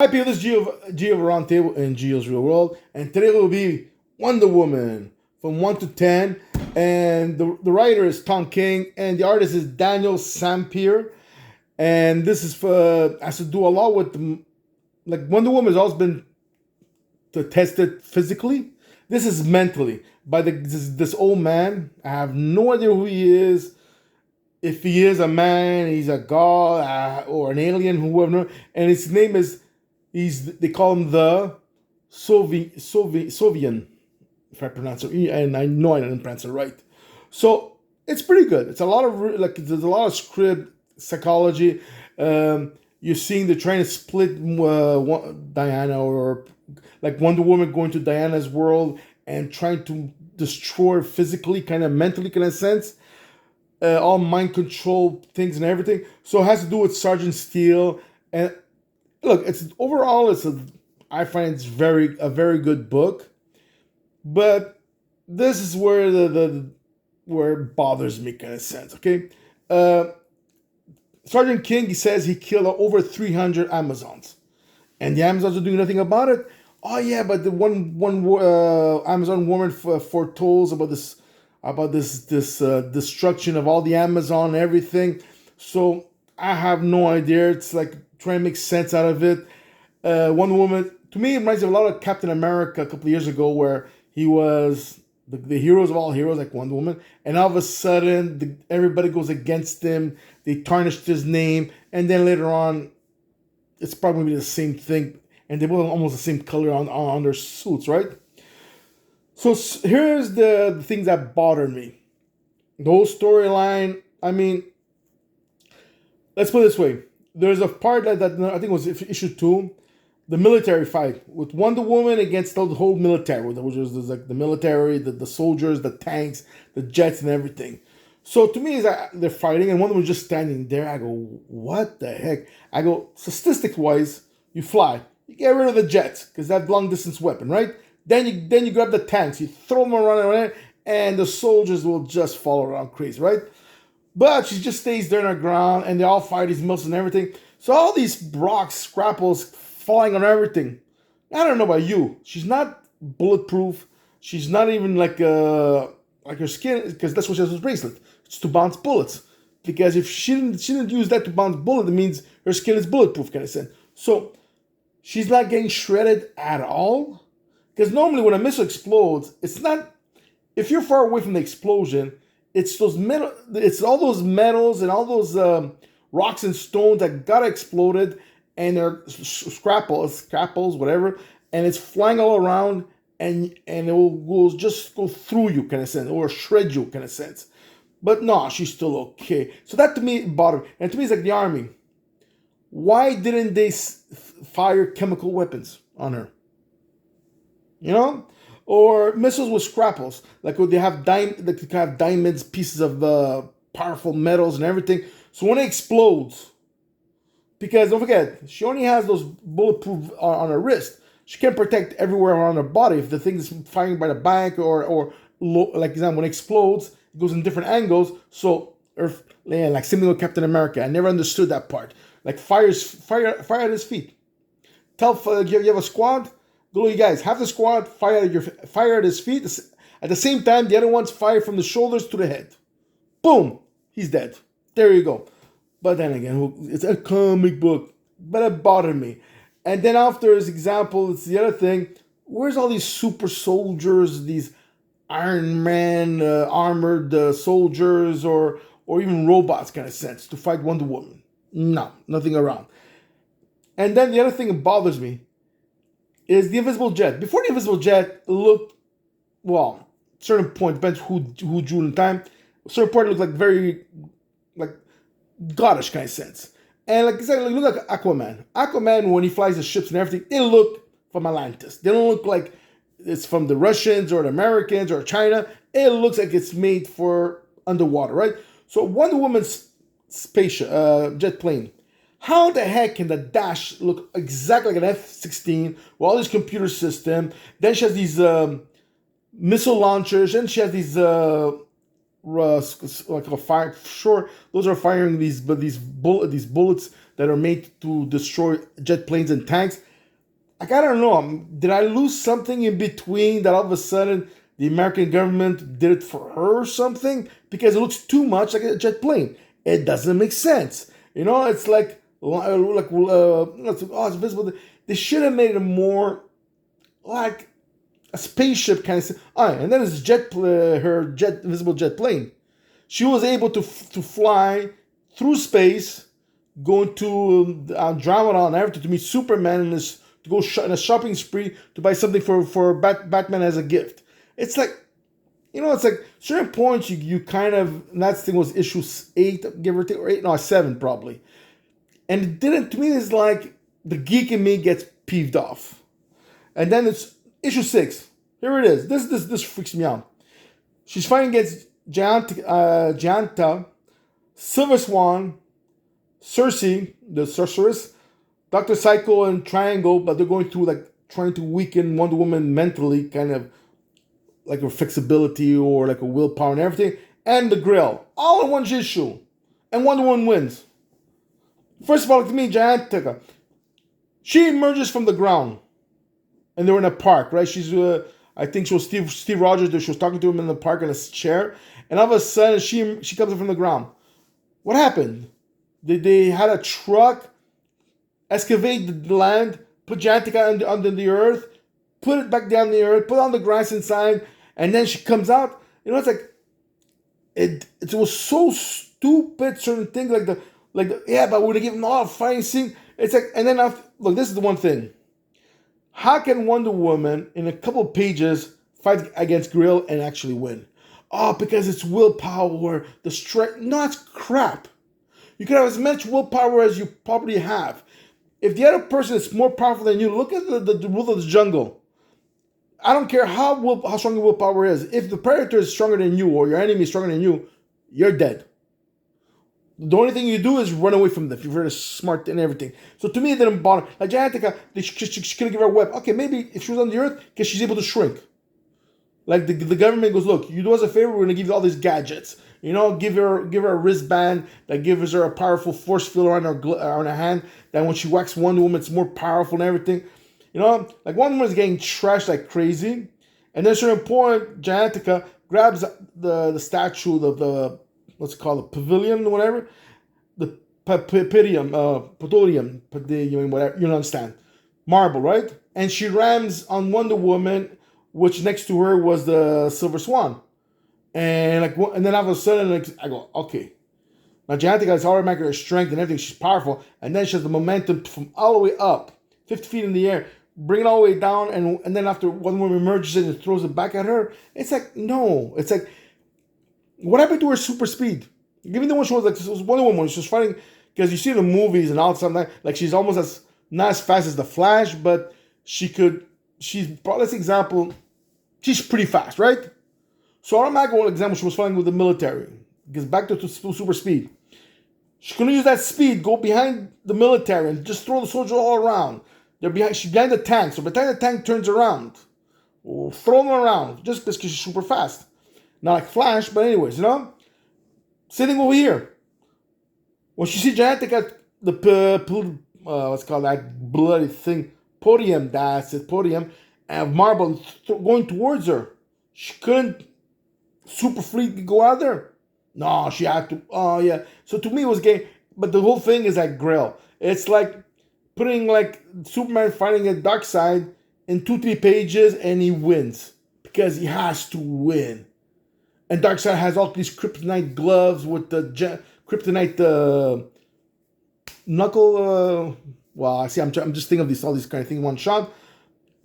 Hi people, this is Geo of Roundtable in Geo's Real World, and today will be Wonder Woman from 1 to 10, and the writer is Tom King, and the artist is Daniel Sampier, and this is for has to do a lot with like Wonder Woman has always been tested physically. This is mentally by this old man. I have no idea who he is. If he is a man, he's a god or an alien, whoever. And his name is they call him the Sovian, if I pronounce it, and I know I didn't pronounce it right. So it's pretty good. It's a lot of there's a lot of script psychology. You're seeing they're trying to split Diana, or like Wonder Woman going to Diana's world and trying to destroy her physically, kind of mentally, kind of sense. All mind control things and everything. So it has to do with Sergeant Steele. And look, I find it's a very good book. But this is where where it bothers me, kind of sense. Okay, uh, Sergeant King, he says he killed over 300 Amazons, and the Amazons are doing nothing about it. Oh yeah, but the one Amazon woman foretold about this destruction of all the Amazon and everything. So I have no idea. It's like trying to make sense out of it. Wonder Woman, to me, it reminds me of a lot of Captain America a couple of years ago, where he was the heroes of all heroes, like Wonder Woman, and all of a sudden everybody goes against him. They tarnished his name, and then later on, it's probably the same thing, and they both almost the same color on their suits, right? So here's the things that bothered me. The whole storyline. I mean, let's put it this way. There's a part that I think it was issue 2, the military fight with Wonder Woman against the whole military, which was like the military, the soldiers, the tanks, the jets, and everything. So to me, is that they're fighting, and Wonder Woman's just standing there. I go, what the heck? I go, statistics wise, you fly, you get rid of the jets because that's long distance weapon, right? Then you grab the tanks, you throw them around, and the soldiers will just fall around crazy, right? But she just stays there on the ground, and they all fire these missiles and everything. So all these rocks, scrapples, falling on everything. I don't know about you. She's not bulletproof. She's not even like her skin, because that's what she has with bracelet. It's to bounce bullets. Because if she didn't use that to bounce bullet, it means her skin is bulletproof, kind of sense. So she's not getting shredded at all. Because normally when a missile explodes, it's not, if you're far away from the explosion, it's all those metals and all those rocks and stones that got exploded, and they're scrapples, whatever, and it's flying all around, and it will just go through you, kind of sense, or shred you, kind of sense. But no, she's still okay. So that to me bothered me. And to me, it's like the army. Why didn't they fire chemical weapons on her? You know, or missiles with scrapples, like would they have diamonds, pieces of powerful metals and everything. So when it explodes, because don't forget, she only has those bulletproof on her wrist. She can't protect everywhere around her body. If the thing is firing by the back or like example, when it explodes, it goes in different angles. So like similar with Captain America, I never understood that part. Like fire at his feet. Tell you have a squad. Go, you guys, have the squad fire at his feet. At the same time, the other ones fire from the shoulders to the head. Boom, he's dead. There you go. But then again, it's a comic book, but it bothered me. And then after his example, it's the other thing. Where's all these super soldiers, these Iron Man armored soldiers, or even robots, kind of sense, to fight Wonder Woman? No, nothing around. And then the other thing that bothers me is the invisible jet. Before the invisible jet looked, well, certain point, depends who drew in time. Certain point looked like very, like, goddish kind of sense. And like I said, look like Aquaman. Aquaman, when he flies the ships and everything, they look from Atlantis. They don't look like it's from the Russians or the Americans or China. It looks like it's made for underwater, right? So Wonder Woman's jet plane, how the heck can the dash look exactly like an F-16 with all this computer system? Then she has these missile launchers, and she has these like a fire. Sure, those are firing these bullets that are made to destroy jet planes and tanks. like, I don't know. Did I lose something in between that all of a sudden the American government did it for her or something? Because it looks too much like a jet plane. It doesn't make sense. It's like oh, it's visible. They should have made it more like a spaceship kind of thing. Oh, and then it's her invisible jet plane. She was able to fly through space, going to Andromeda and everything to meet Superman and this to go in a shopping spree to buy something for Batman as a gift. It's like, it's like certain points you kind of, and that thing was issue 8, give or take, or 8, no, 7 probably. And it didn't, to me, it's like the geek in me gets peeved off. And then it's issue 6. Here it is. This freaks me out. She's fighting against Gianta, Silver Swan, Cersei, the sorceress, Dr. Psycho, and Triangle, but they're going through like trying to weaken Wonder Woman mentally, kind of like her flexibility or like a willpower and everything, and the Grill, all in one issue, and Wonder Woman wins. First of all, to me, Gigantica, she emerges from the ground, and they're in a park, right? I think she was Steve Rogers. She was talking to him in the park in a chair, and all of a sudden she comes up from the ground. What happened? They had a truck excavate the land, put Gigantica under the earth, put it back down the earth, put on the grass inside, and then she comes out. It's like it was so stupid. Certain things but would have given all a fighting scene. It's like, and then look, this is the one thing. How can Wonder Woman in a couple of pages fight against Grill and actually win? Oh, because it's willpower, the strength. No, it's crap. You can have as much willpower as you probably have. If the other person is more powerful than you, look at the rule of the jungle. I don't care how strong your willpower is. If the predator is stronger than you or your enemy is stronger than you, you're dead. The only thing you do is run away from them if you're very smart and everything. So to me, it didn't bother. Like Gigantica, she couldn't give her a web. Okay, maybe if she was on the earth, because she's able to shrink. Like the government goes, look, you do us a favor, we're gonna give you all these gadgets. Give her a wristband that gives her a powerful force field around her hand. That when she whacks Wonder Woman, it's more powerful and everything. Like Wonder Woman is getting trashed like crazy, and then at a certain point, Gigantica grabs the statue of the what's it called, the pavilion or whatever, the podium, whatever, you understand, marble, right? And she rams on Wonder Woman, which next to her was the Silver Swan, and then all of a sudden, I go, okay, now Gigantica is already making her strength and everything, she's powerful, and then she has the momentum from all the way up, 50 feet in the air, bring it all the way down, and then after Wonder Woman emerges and throws it back at her, it's like, no, it's like, what happened to her super speed? Even the one she was like, it was Wonder Woman, she was fighting, because you see the movies and all something like she's almost not as fast as the Flash, but she's probably this example, she's pretty fast, right? So automatically, one example, she was fighting with the military, because back to super speed. She's gonna use that speed, go behind the military, and just throw the soldiers all around. She's behind the tank, so by the time the tank turns around, throw them around, just because she's super fast. Not like Flash, but anyways, Same thing over here. When she see Gigantica, what's called that bloody thing, podium, that's it, podium, and marble going towards her. She couldn't super fleet go out there. No, she had to. Oh yeah. So to me, it was gay. But the whole thing is like Grail. It's like putting like Superman fighting a Darkseid in 2-3 pages, and he wins because he has to win. And Darkseid has all these kryptonite gloves with the kryptonite knuckle. Well, I see. I'm just thinking of all these kind of things in one shot.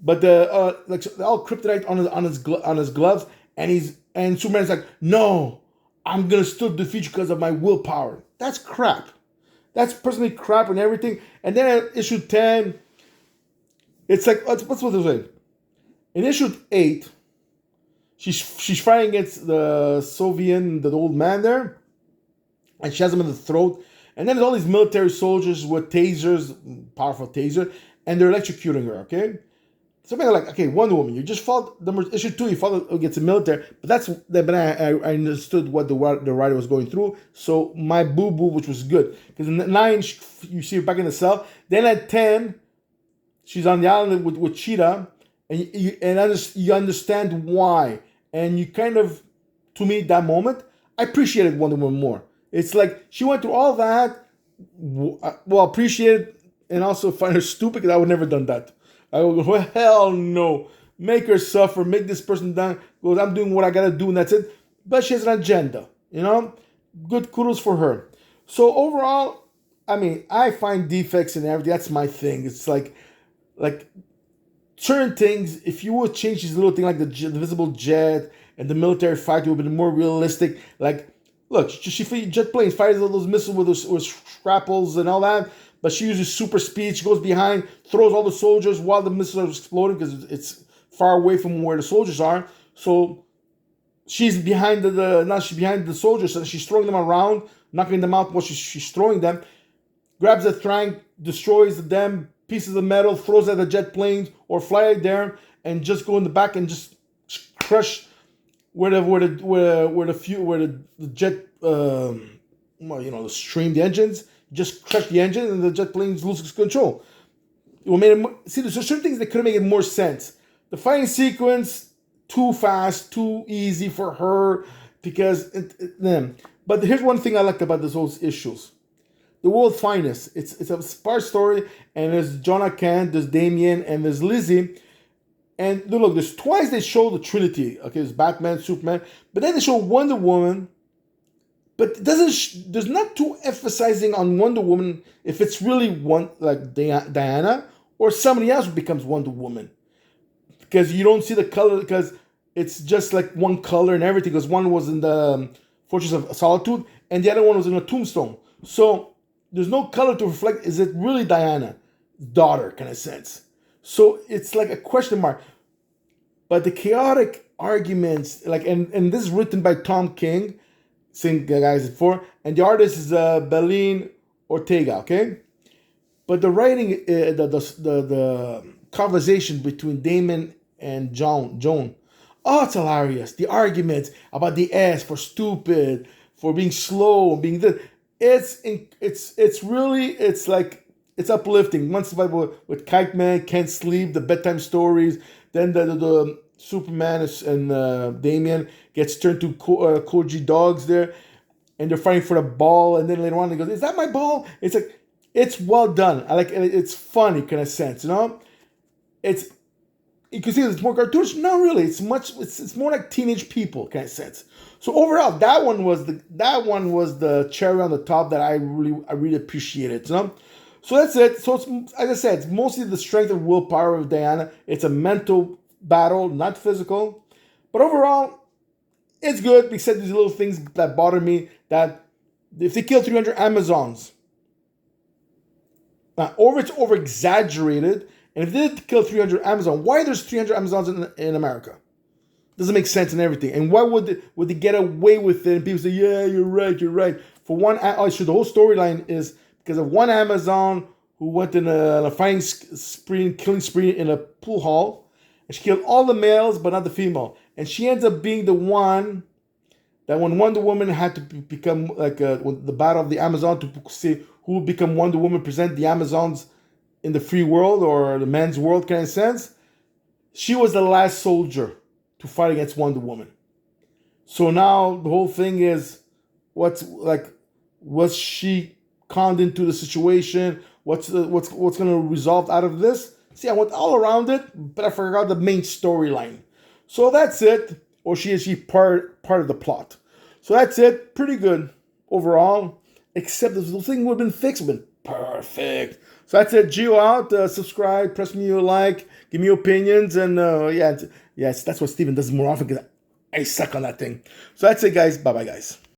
But all kryptonite on his gloves, and Superman's like, no, I'm gonna still defeat you because of my willpower. That's crap. That's personally crap and everything. And then at issue 10, it's like what's what they're saying. In issue 8. She's fighting against the Soviet, the old man there, and she has him in the throat. And then there's all these military soldiers with tasers, powerful taser, and they're electrocuting her. Okay, so they're like, okay, Wonder Woman, you just fought issue 2, you fought against the military, but I understood what the writer was going through. So my boo boo, which was good, because in 9 you see her back in the cell. Then at 10. she's on the island with Cheetah, and you understand why, and you kind of, to me, that moment, I appreciated Wonder Woman more. It's like she went through all that. Well, appreciate it, and also find her stupid because I would never done that. I would go, well, hell no. Make her suffer. Make this person down. Goes, I'm doing what I gotta do, and that's it. But she has an agenda, Good kudos for her. So overall, I mean, I find defects in everything. That's my thing. It's like certain things. If you would change these little things like the visible jet and the military fight, it would have been more realistic. Like, look, she jet planes fires all those missiles with scrapples and all that. But she uses super speed. She goes behind, throws all the soldiers while the missiles are exploding because it's far away from where the soldiers are. So she's behind she's behind the soldiers, and she's throwing them around, knocking them out while she's throwing them. Grabs a trank, destroys them pieces of metal, throws at the jet planes or fly there, and just go in the back and just crush where the jet the stream, the engines. Just crush the engine and the jet planes loses control. There's certain things that could have made it more sense. The fighting sequence, too fast, too easy for her because But here's one thing I liked about this whole issues. The World Finest. It's a sparse story, and there's Jonah Kent, there's Damien, and there's Lizzie. And look, there's twice they show the Trinity. Okay, there's Batman, Superman, but then they show Wonder Woman. But it doesn't. There's not too emphasizing on Wonder Woman if it's really one like Diana or somebody else who becomes Wonder Woman, because you don't see the color because it's just like one color and everything. Because one was in the Fortress of Solitude and the other one was in a Tombstone. So there's no color to reflect. Is it really Diana's daughter kind of sense? So it's like a question mark. But the chaotic arguments, and this is written by Tom King. Sing guys before, and the artist is Belin Ortega. Okay, but the writing, the conversation between Damon and Joan, oh, it's hilarious. The arguments about the S for stupid, for being slow, being this. It's really it's uplifting. Once with Kite Man, Can't Sleep, the bedtime stories. Then the Superman and Damien gets turned to Koji dogs there, and they're fighting for the ball. And then later on, he goes, "Is that my ball?" It's like it's well done. I like it. It's funny kind of sense, It's you can see it's more cartoonish. No, really, it's more like teenage people kind of sense. So overall, that one was the cherry on the top that I really appreciated, So that's it. So it's, as I said, it's mostly the strength of willpower of Diana. It's a mental battle, not physical. But overall, it's good, except these little things that bother me. That if they kill 300 Amazons, it's over exaggerated. And if they did kill 300 Amazons, why there's 300 Amazons in America? Doesn't make sense and everything. And why would they get away with it? And people say, yeah, you're right. For one, the whole storyline is because of one Amazon who went in a fighting spree, killing spree in a pool hall. And she killed all the males, but not the female. And she ends up being the one that when Wonder Woman had to become the battle of the Amazon to see who would become Wonder Woman, present the Amazons in the free world or the men's world kind of sense, she was the last soldier to fight against Wonder Woman. So now the whole thing is, was she conned into the situation? What's going to resolve out of this? See, I went all around it, but I forgot the main storyline. So that's it. Or she is part of the plot. So that's it. Pretty good overall. Except this little thing would have been fixed, been perfect. So that's it. Geo out. Subscribe. Press me a like. Give me opinions. And yes, that's what Steven does more often because I suck on that thing. So that's it, guys. Bye-bye, guys.